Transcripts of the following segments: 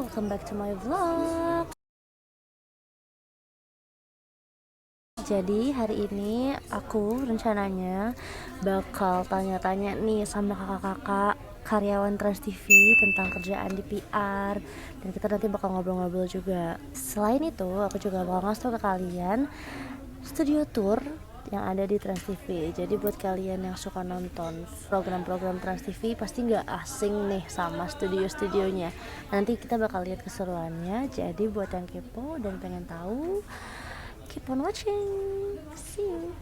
welcome back to my vlog. Jadi hari ini aku rencananya bakal tanya-tanya nih sama kakak-kakak karyawan Trans TV tentang kerjaan di PR, dan kita nanti bakal ngobrol-ngobrol juga. Selain itu aku juga bakal ngasih tau ke kalian studio tour yang ada di Trans TV. Jadi buat kalian yang suka nonton program-program Trans TV pasti nggak asing nih sama studio-studionya. Nanti kita bakal lihat keseruannya. Jadi buat yang kepo dan pengen tahu, keep on watching. See you.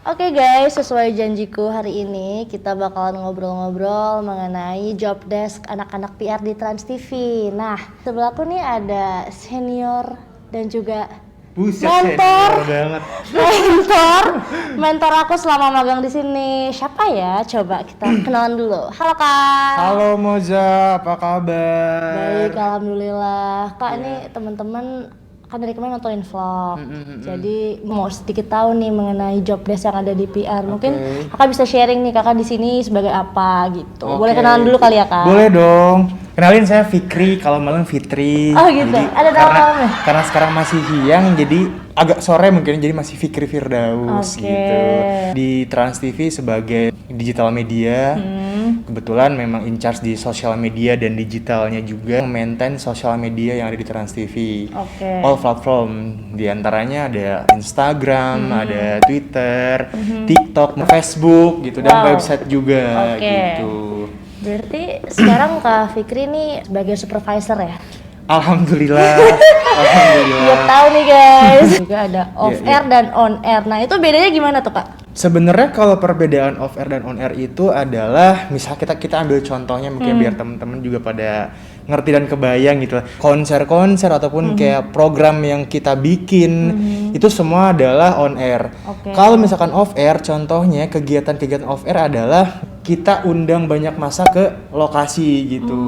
Oke guys, sesuai janjiku hari ini kita bakalan ngobrol-ngobrol mengenai job desk anak-anak PR di Trans TV. Nah, sebelahku nih ada senior dan juga Buset, mentor aku selama magang di sini. Siapa ya? Coba kita kenalan dulu. Halo Kak. Halo Moza, apa kabar? Baik, alhamdulillah. Kak, ini teman-teman kan dari kemarin nontonin vlog. Jadi mau sedikit tahu nih mengenai job desk yang ada di PR. Mungkin Kakak bisa sharing nih, Kakak di sini sebagai apa gitu. Boleh kenalan dulu kali ya, Kak? Boleh dong. Kenalin, saya Fikri, kalau malam Fitri. Oh gitu. Jadi, ada nama-namanya? karena sekarang masih siang, jadi agak sore mungkin, jadi masih Fikri Firdaus gitu. Di Trans TV sebagai digital media. Kebetulan memang in charge di sosial media dan digitalnya juga, maintain sosial media yang ada di Trans TV. All platform, diantaranya ada Instagram, ada Twitter, TikTok, Facebook gitu, dan website juga gitu. Berarti sekarang Kak Fikri nih sebagai supervisor ya? Alhamdulillah. Iya tahu nih guys. Juga ada off air dan on air. Nah itu bedanya gimana tuh Kak? Sebenarnya kalau perbedaan off air dan on air itu adalah, misal kita ambil contohnya mungkin biar teman-teman juga pada ngerti dan kebayang gitu lah. Konser-konser ataupun kayak program yang kita bikin itu semua adalah on air. Kalau misalkan off air, contohnya kegiatan-kegiatan off air adalah kita undang banyak massa ke lokasi gitu.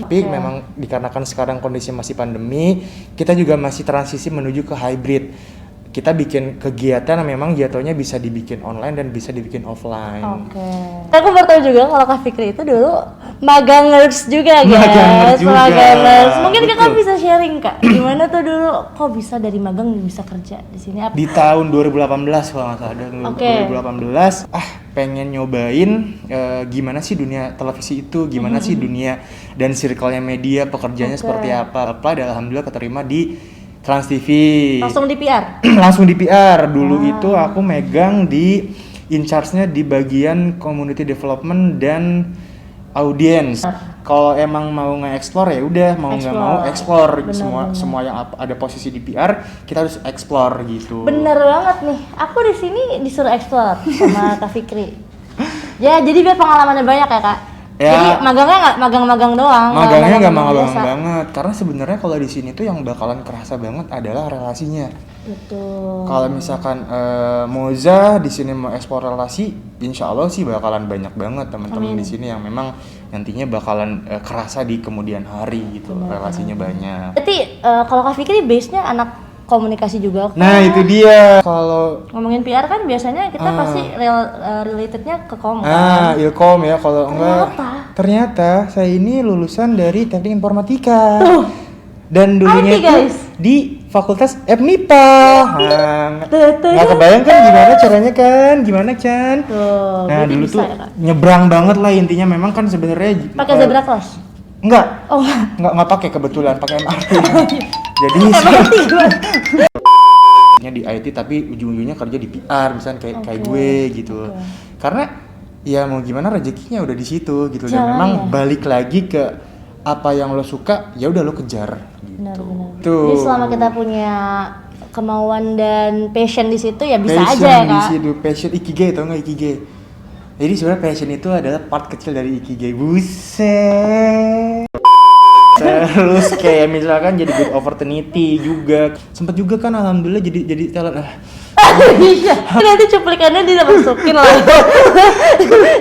Tapi memang dikarenakan sekarang kondisi masih pandemi, kita juga masih transisi menuju ke hybrid. Kita bikin kegiatan yang memang jatuhnya bisa dibikin online dan bisa dibikin offline. Aku baru tahu juga kalau Kak Fikri itu dulu magangers juga guys. Magangers. Mungkin Kakak bisa sharing Kak, gimana tuh dulu kok bisa dari magang bisa kerja di sini? Di tahun 2018 kalau nggak salah, 2018 pengen nyobain gimana sih dunia televisi itu, gimana sih dunia dan circle-nya media, pekerjaannya seperti apa. Dan alhamdulillah keterima di Trans TV. Langsung di PR? Langsung di PR. Dulu itu aku megang di in charge-nya di bagian community development dan audience. Kalau emang mau nge-explore ya udah, mau nggak mau explore. Semua yang ada posisi di PR kita harus explore gitu. Bener banget nih. Aku di sini disuruh explore sama Kak Fikri. Ya, jadi biar pengalamannya banyak ya, Kak. Ya, jadi magangnya nggak magang-magang doang. Magangnya nggak magang-magang banget, karena sebenarnya kalau di sini tuh yang bakalan kerasa banget adalah relasinya. Betul. Kalau misalkan Moza di sini mau eksplor relasi, insya Allah sih bakalan banyak banget teman-teman di sini yang memang nantinya bakalan kerasa di kemudian hari gitu. Relasinya banyak. Berarti kalau Kak Fikri base-nya anak komunikasi juga. Nah itu dia. Kalau ngomongin PR kan biasanya kita pasti relatednya ke kom. Ilkom ya. Kalau enggak, ternyata saya ini lulusan dari Teknik Informatika. Dan dulunya itu di Fakultas FMIPA. Nggak kebayang kan gimana caranya kan? Gimana Chan? Nah dulu tuh nyebrang banget lah intinya. Memang kan sebenarnya pakai zebra cross? Enggak. Enggak pakai, kebetulan pakai MRT. Jadi di IT tapi ujung-ujungnya kerja di PR, misalnya kayak gue gitu. Karena ya mau gimana rezekinya udah di situ gitu. Dan memang balik lagi ke apa yang lo suka, ya udah lo kejar gitu. Jadi selama kita punya kemauan dan passion di situ ya bisa aja ya Kak. Di situ passion, ikigai, tau nggak ikigai? Jadi sebenarnya passion itu adalah part kecil dari ikigai. Buset. Terus kayak misalkan jadi good opportunity juga. Sempet juga kan alhamdulillah jadi talent. Iya. Nanti cuplikannya dimasukin lah.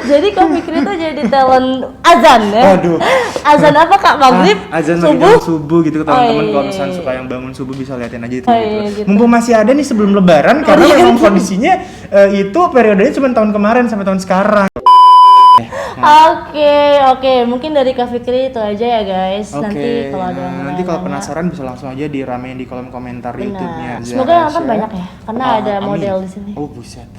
Jadi Kak Fikri tuh jadi talent azan ya. Aduh. Azan apa Kak? Maghrib? Azan subuh gitu teman-teman. Kalau misalnya suka yang bangun subuh bisa liatin aja itu gitu. Mumpung masih ada nih sebelum lebaran, karena memang kondisinya itu periodenya cuma tahun kemarin sampai tahun sekarang. Oke, mungkin dari Kak Fikri itu aja ya guys. Oke, Nanti kalau ada yang nanti kalau nanya-nanya. penasaran bisa langsung aja diramein di kolom komentar YouTube-nya. Benar. Semoga yang nonton banyak ya, karena ada Amin. model di sini. Oh buset.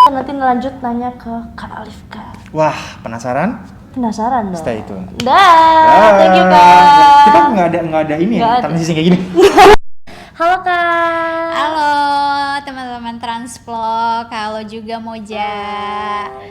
Nanti lanjut nanya ke Kak Alifka. Wah, penasaran? Penasaran dong. Stay tune. Dah, thank you Kak. Kita nggak ada ini Nggak ya, ada. transisi kayak gini. Halo Kak. Halo teman-teman Transvlog, halo juga Moja.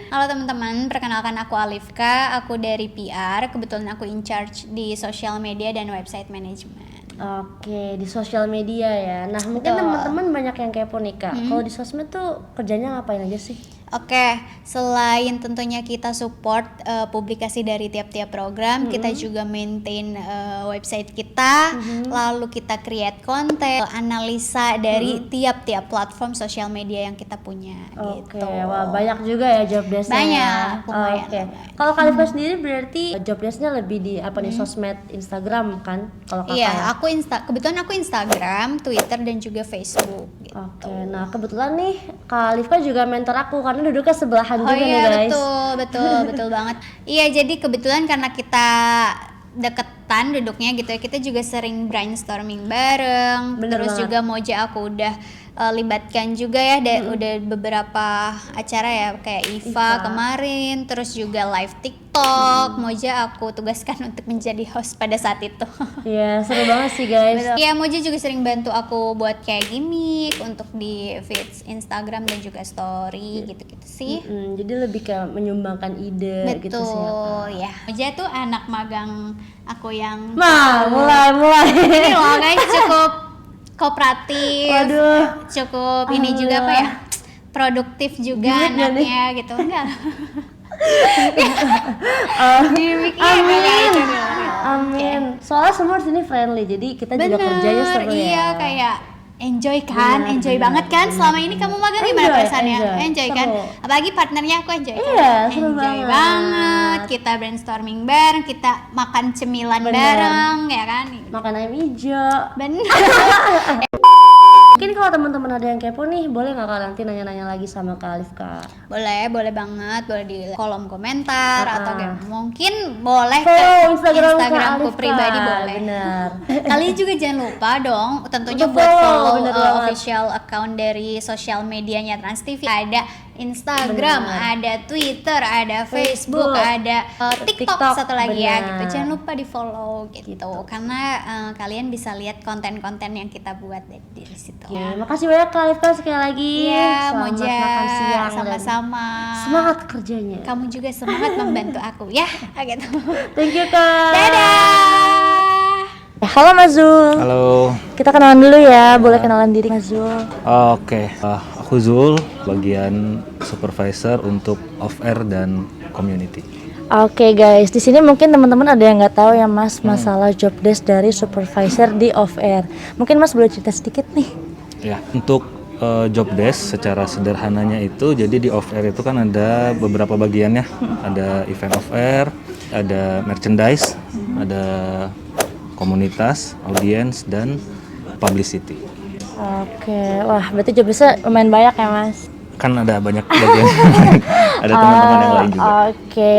Halo teman-teman, perkenalkan aku Alifka, aku dari PR, kebetulan aku in charge di social media dan website management. Oke, di sosial media ya. Nah, mungkin Betul. teman-teman banyak yang kepo nih Kak. Kalau di sosmed tuh kerjanya ngapain aja sih? Oke, selain tentunya kita support publikasi dari tiap-tiap program, kita juga maintain website kita, lalu kita create konten, analisa dari tiap-tiap platform sosial media yang kita punya. Oke, Gitu. wah banyak juga ya job desk-nya. Banyak, ya. lumayan, Oke. lumayan. Kalau Kak Alifka sendiri berarti job desk-nya lebih di apa nih sosmed, Instagram kan? Kalau Kakak Iya, ya? kebetulan aku Instagram, Twitter dan juga Facebook. Gitu. Oke, nah kebetulan nih Kak Alifka juga mentor aku karena duduknya sebelahan Oh juga nih iya, guys. betul banget. Iya, jadi kebetulan karena kita deketan duduknya gitu ya, kita juga sering brainstorming bareng. Bener Terus banget. juga Moja aku udah libatkan juga ya, udah beberapa acara ya kayak IVA kemarin, terus juga live TikTok. Moja aku tugaskan untuk menjadi host pada saat itu. Iya, seru banget sih guys. Iya, Moja juga sering bantu aku buat kayak gimmick untuk di feeds Instagram dan juga story gitu-gitu sih. Jadi lebih ke menyumbangkan ide gitu sih ya. Betul ya. Moja tuh anak magang aku yang Nah, mulai. ini loh guys, cukup kooperatif. Waduh. Cukup ini juga apa ya? Produktif juga Gimmick nggak anaknya gitu. Enggak. Amin. Soalnya semua di sini friendly, jadi kita juga kerjanya seru ya. Iya, kayak enjoy kan, enjoy banget kan. Selama ini kamu magang gimana Enjoy, perasaannya? enjoy. Kan? Seru. Apalagi partnernya aku enjoy kan. Iya, seru Enjoy banget. banget. Kita brainstorming bareng, kita makan cemilan Bener. bareng, ya kan? Makan ayam hijau. Bener. Mungkin kalau teman-teman ada yang kepo nih, boleh nggak Kak nanti nanya-nanya lagi sama Kak Alifka? boleh banget, boleh di kolom komentar atau kayak mungkin boleh Follow ke Instagramku Instagramku Alifka. pribadi boleh. Benar. Kalian juga jangan lupa dong tentunya Untuk buat follow bener banget. official account dari sosial medianya Trans TV. Ada Instagram, Bener. ada Twitter, ada Facebook, ada TikTok, TikTok, satu lagi ya bener. gitu. Jangan lupa di follow gitu. Karena kalian bisa lihat konten-konten yang kita buat di situ. Oke, makasih banyak Kak Alifka sekali lagi. Iya, Selamat Moja, makan siang dan sama-sama. semangat kerjanya. Kamu juga semangat membantu aku ya, gitu. Thank you Kak. Dadah. Halo Mas Zul. Halo, Kita kenalan dulu ya, boleh kenalan diri Mas Zul. oke. Aku Zul, bagian supervisor untuk off-air dan community. Oke guys, di sini mungkin teman-teman ada yang nggak tahu ya Mas masalah job desk dari supervisor di off air. Mungkin Mas boleh cerita sedikit nih. Ya, untuk job desk secara sederhananya itu, jadi di off-air itu kan ada beberapa bagiannya. Ada event off-air, ada merchandise, ada komunitas, audiens, dan publicity. Oke, wah berarti job desknya lumayan banyak ya Mas. Kan ada banyak bagian, ada teman-teman yang lain juga.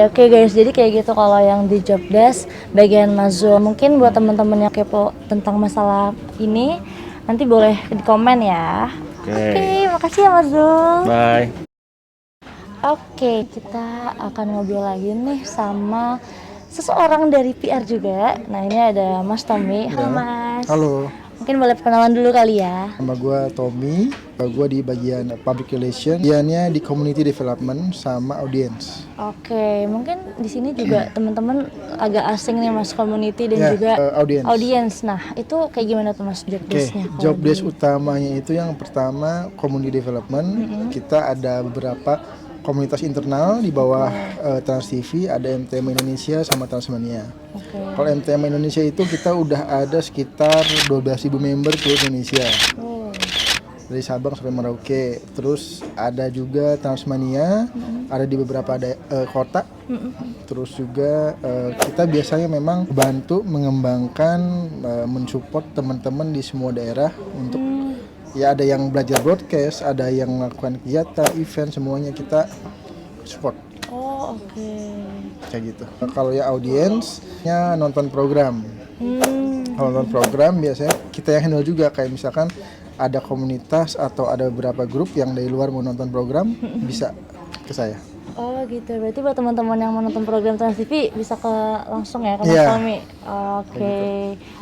Oke guys, jadi kayak gitu kalau yang di job desk bagian Mas Zul. Mungkin buat teman-teman yang kepo tentang masalah ini nanti boleh di komen ya. Oke, makasih ya Mas Zul. Bye. Oke, kita akan ngobrol lagi nih sama seseorang dari PR juga. Nah, ini ada Mas Tommy. Halo Mas. Halo, Mungkin boleh perkenalan dulu kali ya. nama gue Tommy. Gue di bagian public relation, bagiannya di community development sama audience. Oke, mungkin di sini juga teman-teman agak asing nih Mas community dan Ya, juga audience. audience. Nah, itu kayak gimana tuh Mas job Oke, desk-nya? kalau job di- desk utamanya itu yang pertama community development. Kita ada beberapa komunitas internal di bawah Trans TV, ada MTM Indonesia sama Transmania. Oke. Kalau MTM Indonesia itu kita udah ada sekitar 12.000 member seluruh Indonesia. Oh, Dari Sabang sampai Merauke. Terus ada juga Transmania, ada di beberapa kota. Terus juga kita biasanya memang bantu mengembangkan, mensupport teman-teman di semua daerah untuk ya ada yang belajar broadcast, ada yang melakukan kegiatan, event, semuanya kita support. oh Oh, oke. Kayak gitu. Kalau ya audiensnya nonton program. Kalau nonton program biasanya kita yang handle juga, kayak misalkan ada komunitas atau ada beberapa grup yang dari luar mau nonton program bisa ke saya. Oh gitu, berarti buat teman-teman yang menonton program Trans TV bisa ke langsung ya ke Mas Iya. Tommy. Oke,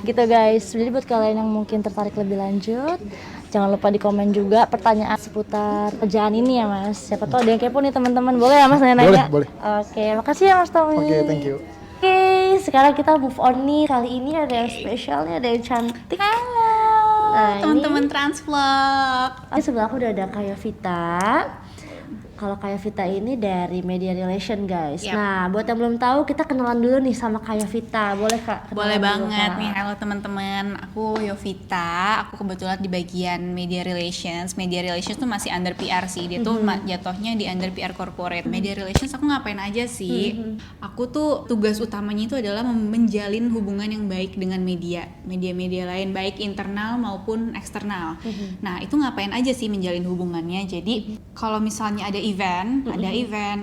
gitu guys. Jadi buat kalian yang mungkin tertarik lebih lanjut, jangan lupa di komen juga pertanyaan seputar kerjaan ini ya Mas. Siapa tahu ada yang kepo nih teman-teman, boleh ya Mas nanya-nanya? Boleh. Oke, makasih ya Mas Tommy. Oke, thank you. Oke, sekarang kita move on nih. Kali ini ada yang spesial nih, ada yang cantik. Halo Nah, teman-teman Transvlog. Di sebelah aku udah ada Kak Yovita. Kalau Kak Yovita ini dari Media Relation guys. Yap. Nah, buat yang belum tahu kita kenalan dulu nih sama Kak Yovita. Boleh Kak? Boleh Kenalan dulu, banget Kak. nih, halo teman-teman. Aku Yovita, aku kebetulan di bagian Media Relations. Media Relations tuh masih under PR sih, dia tuh jatuhnya di under PR corporate. Media Relations aku ngapain aja sih? Aku tuh tugas utamanya itu adalah menjalin hubungan yang baik dengan media-media lain, baik internal maupun eksternal. Nah, itu ngapain aja sih menjalin hubungannya? Jadi kalau misalnya ada event,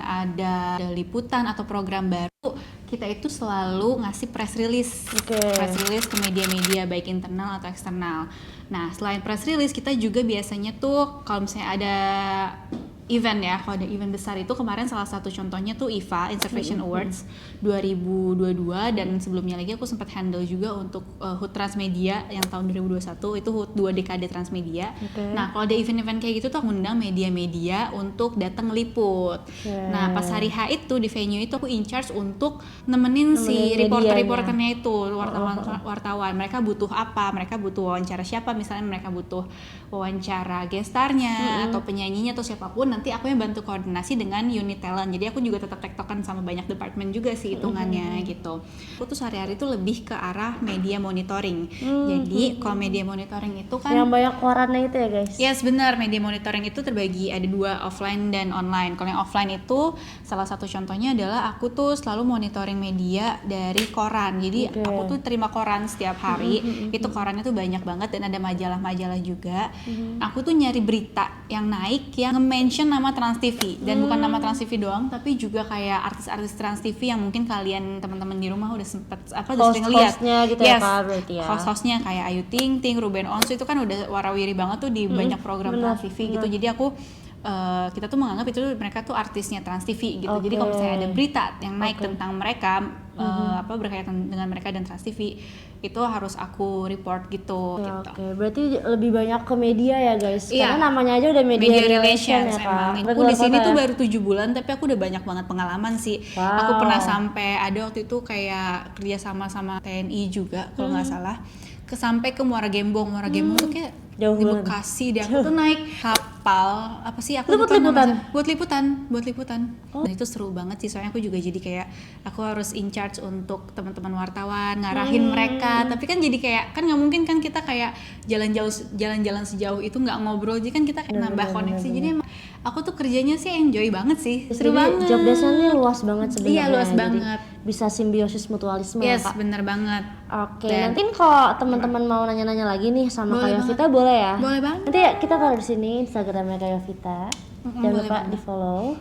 ada liputan atau program baru, kita itu selalu ngasih press release. Press release ke media-media baik internal atau eksternal. Nah, selain press release kita juga biasanya tuh kalau misalnya ada event ya, kalau ada event besar itu kemarin salah satu contohnya tuh IFA Intervention Awards 2022, dan sebelumnya lagi aku sempat handle juga untuk HUT Transmedia yang tahun 2021, itu HUT 2 dekade Transmedia. Nah, kalau ada event-event kayak gitu tuh aku undang media-media untuk datang liput. Nah, pas hari H itu di venue itu aku in charge untuk nemenin si reporter-reporternya itu, wartawan. Mereka butuh apa? Mereka butuh wawancara siapa? Misalnya mereka butuh wawancara gestarnya atau penyanyinya atau siapapun, nanti aku yang bantu koordinasi dengan unit talent. Jadi aku juga tetap tektokan sama banyak departemen juga sih hitungannya gitu. Aku tuh sehari-hari tuh lebih ke arah media monitoring. Jadi kalau media monitoring itu kan Yang banyak korannya itu ya guys. yes, benar, media monitoring itu terbagi ada dua, offline dan online. Kalau yang offline itu salah satu contohnya adalah aku tuh selalu monitoring media dari koran. Jadi aku tuh terima koran setiap hari. Itu korannya tuh banyak banget dan ada majalah-majalah juga. Aku tuh nyari berita yang naik yang nge-mention nama Trans TV, dan bukan nama Trans TV doang, tapi juga kayak artis-artis Trans TV yang mungkin kalian teman-teman di rumah udah sempet udah sering lihat. Host-hostnya gitu ya Kak, berarti ya. Host-hostnya kayak Ayu Ting Ting, Ruben Onsu itu kan udah warawiri banget tuh di banyak program Trans TV gitu. Jadi aku kita tuh menganggap itu mereka tuh artisnya Trans TV gitu. Jadi kalau misalnya ada berita yang naik tentang mereka berkaitan dengan mereka dan Trans TV, itu harus aku report gitu. Oke, berarti lebih banyak ke media ya guys. Iya. Karena namanya aja udah media relations ya Kak. Aku di sini tuh baru 7 bulan, tapi aku udah banyak banget pengalaman sih. Aku pernah sampai ada waktu itu kayak kerja sama TNI juga kalau nggak salah. Sampai ke Muara Gembong. Muara Gembong tuh kayak jauh di banget. Bekasi deh. Aku tuh naik kapal apa sih? Aku buat lupa liputan? namanya. Buat liputan. Dan itu seru banget sih. Soalnya aku juga jadi kayak aku harus in charge untuk teman-teman wartawan, ngarahin mereka. Tapi kan jadi kayak kan nggak mungkin kan kita kayak jalan-jalan sejauh itu nggak ngobrol. Jadi kan kita kayak nambah koneksi. Jadi emang aku tuh kerjanya sih enjoy banget sih. Seru banget. Job desk-nya ini luas banget sebenarnya. Iya, luas Jadi banget. bisa simbiosis mutualisme ya Yes, Kak. bener banget. Oke, nanti kalau teman-teman mau nanya-nanya lagi nih sama Kak Yovita boleh ya? Boleh banget. Nanti kita taruh di sini Instagramnya Kak Yovita. Jangan lupa di follow.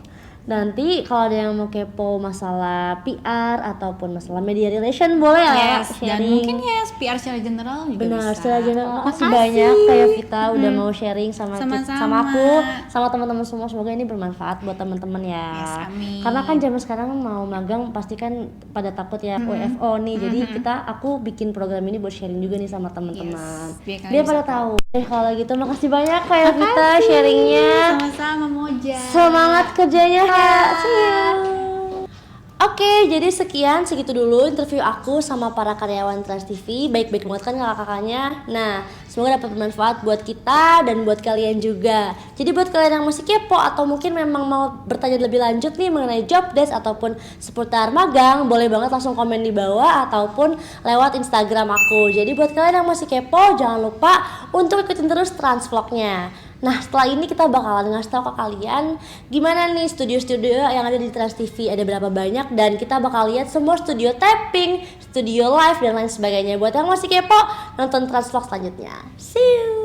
Nanti kalau ada yang mau kepo masalah PR ataupun masalah media relation boleh ya Yes, dan sharing. mungkin PR secara general juga Benar, bisa. secara general makasih banyak Kak Yovita udah mau sharing sama Sama-sama. aku, sama teman-teman semua. Semoga ini bermanfaat buat teman-teman ya. Yes, amin. Karena kan zaman sekarang mau magang pasti kan pada takut ya WFO nih. Jadi aku bikin program ini buat sharing juga nih sama teman-teman. Yes, biar kalian Dia bisa pada tahu. Kalau gitu makasih banyak Kak Yovita sharingnya. Sama-sama Moja. Semangat kerjanya Kak. See you. Oke, jadi segitu dulu interview aku sama para karyawan Trans TV. Baik-baik banget kan kakak-kakaknya. Nah, semoga dapat bermanfaat buat kita dan buat kalian juga. Jadi buat kalian yang masih kepo atau mungkin memang mau bertanya lebih lanjut nih mengenai job desk ataupun seputar magang, boleh banget langsung komen di bawah ataupun lewat Instagram aku. Jadi buat kalian yang masih kepo, jangan lupa untuk ikutin terus Transvlognya. Nah, setelah ini kita bakalan ngasih tahu ke kalian gimana nih studio-studio yang ada di Trans TV, ada berapa banyak, dan kita bakal lihat semua studio tapping, studio live dan lain sebagainya. Buat yang masih kepo, nonton Transvlog selanjutnya. See you.